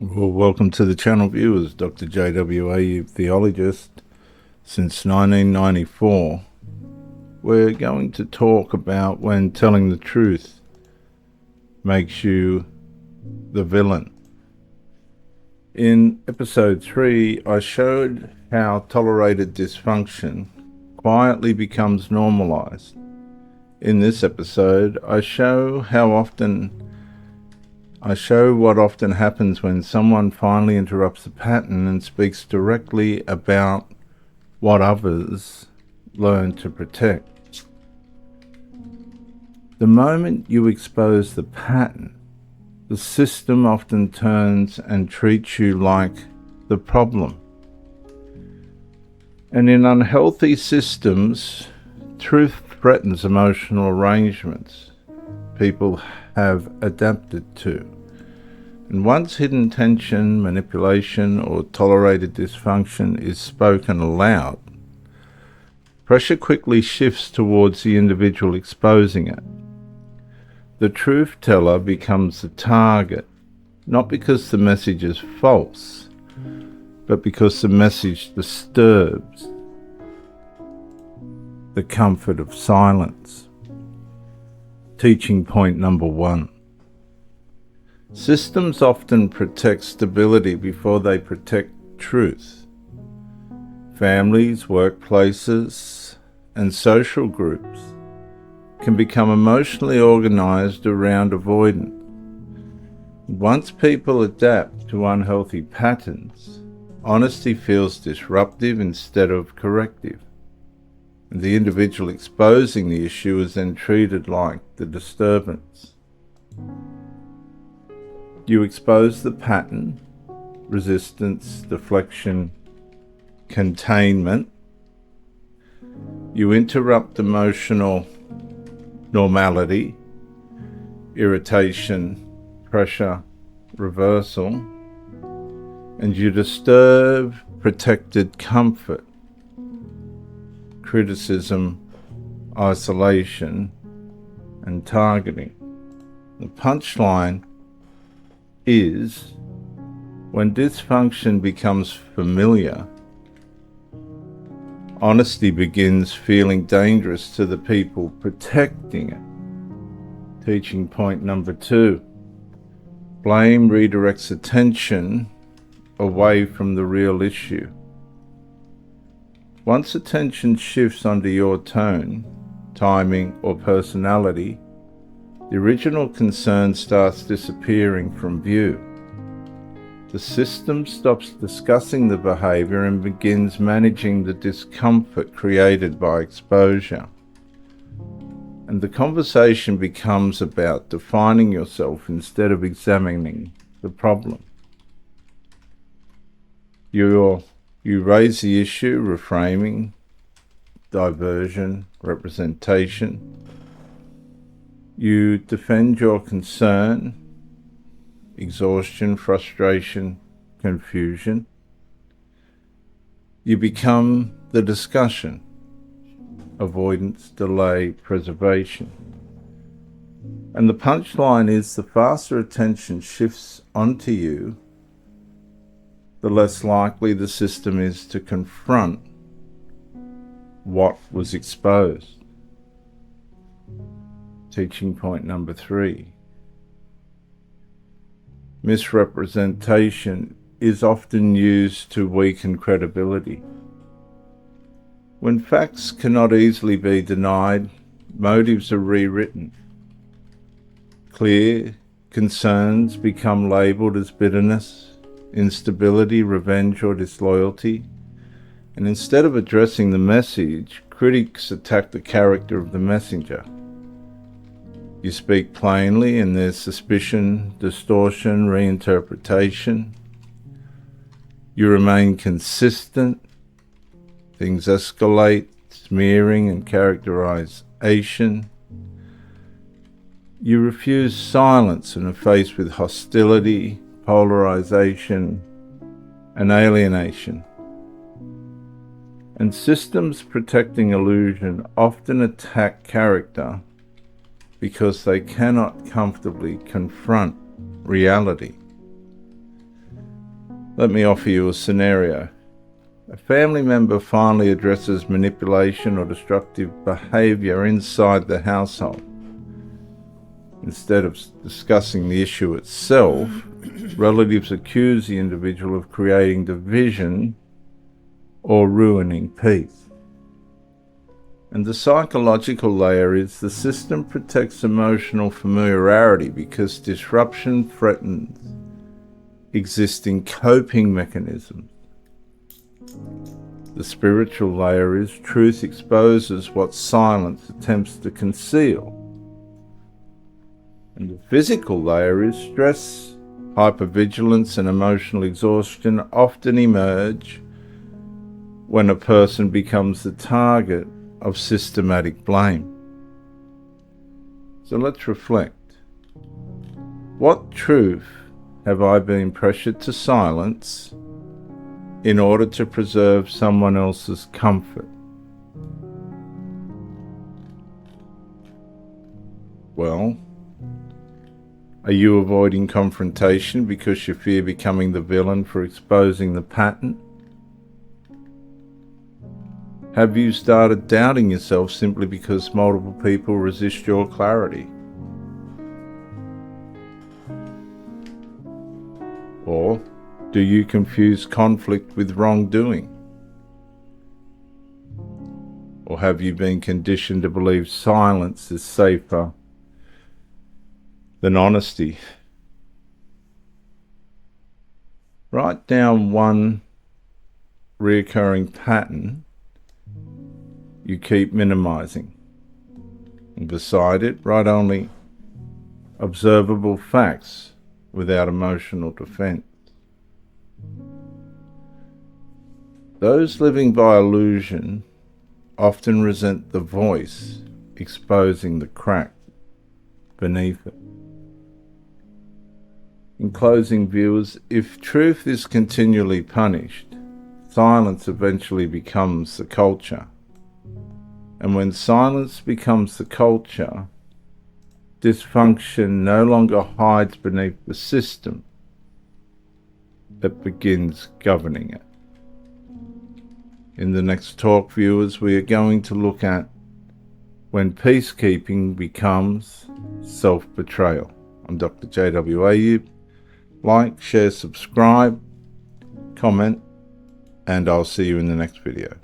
Well, welcome to the channel, viewers. Dr. JWA, theologist since 1994. We're going to talk about when telling the truth makes you the villain. In episode 3, I showed how tolerated dysfunction quietly becomes normalized. In this episode, I show what often happens when someone finally interrupts the pattern and speaks directly about what others learn to protect. The moment you expose the pattern, the system often turns and treats you like the problem. And in unhealthy systems, truth threatens emotional arrangements people have adapted to. And once hidden tension, manipulation, or tolerated dysfunction is spoken aloud, pressure quickly shifts towards the individual exposing it. The truth teller becomes the target, not because the message is false, but because the message disturbs the comfort of silence. Teaching point number 1. Systems often protect stability before they protect truth. Families, workplaces, and social groups can become emotionally organized around avoidance. Once people adapt to unhealthy patterns, honesty feels disruptive instead of corrective. And the individual exposing the issue is then treated like the disturbance. You expose the pattern, resistance, deflection, containment. You interrupt emotional normality, irritation, pressure, reversal, and you disturb protected comfort, criticism, isolation, and targeting. The punchline is, when dysfunction becomes familiar, honesty begins feeling dangerous to the people protecting it. Teaching point number 2. Blame redirects attention away from the real issue. Once attention shifts onto your tone, timing, or personality, the original concern starts disappearing from view. The system stops discussing the behavior and begins managing the discomfort created by exposure. And the conversation becomes about defining yourself instead of examining the problem. You raise the issue, reframing, diversion, representation. You defend your concern, exhaustion, frustration, confusion. You become the discussion, avoidance, delay, preservation. And the punchline is, the faster attention shifts onto you, the less likely the system is to confront what was exposed. Teaching point number 3. Misrepresentation is often used to weaken credibility. When facts cannot easily be denied, motives are rewritten. Clear concerns become labelled as bitterness, instability, revenge, or disloyalty. And instead of addressing the message, critics attack the character of the messenger. You speak plainly and there's suspicion, distortion, reinterpretation. You remain consistent. Things escalate, smearing and characterization. You refuse silence and are faced with hostility, polarization, and alienation. And systems protecting illusion often attack character because they cannot comfortably confront reality. Let me offer you a scenario. A family member finally addresses manipulation or destructive behaviour inside the household. Instead of discussing the issue itself, relatives accuse the individual of creating division or ruining peace. And the psychological layer is the system protects emotional familiarity because disruption threatens existing coping mechanisms. The spiritual layer is truth exposes what silence attempts to conceal. And the physical layer is stress, hypervigilance, and emotional exhaustion often emerge when a person becomes the target of systematic blame. So let's reflect. What truth have I been pressured to silence in order to preserve someone else's comfort? Well, are you avoiding confrontation because you fear becoming the villain for exposing the pattern? Have you started doubting yourself simply because multiple people resist your clarity? Or do you confuse conflict with wrongdoing? Or have you been conditioned to believe silence is safer than honesty? Write down one recurring pattern you keep minimizing. And beside it, write only observable facts without emotional defense. Those living by illusion often resent the voice exposing the crack beneath it. In closing, viewers, if truth is continually punished, silence eventually becomes the culture. And when silence becomes the culture, dysfunction no longer hides beneath the system that begins governing it. In the next talk, viewers, we are going to look at when peacekeeping becomes self-betrayal. I'm Dr. J.W. Ayub. Like, share, subscribe, comment, and I'll see you in the next video.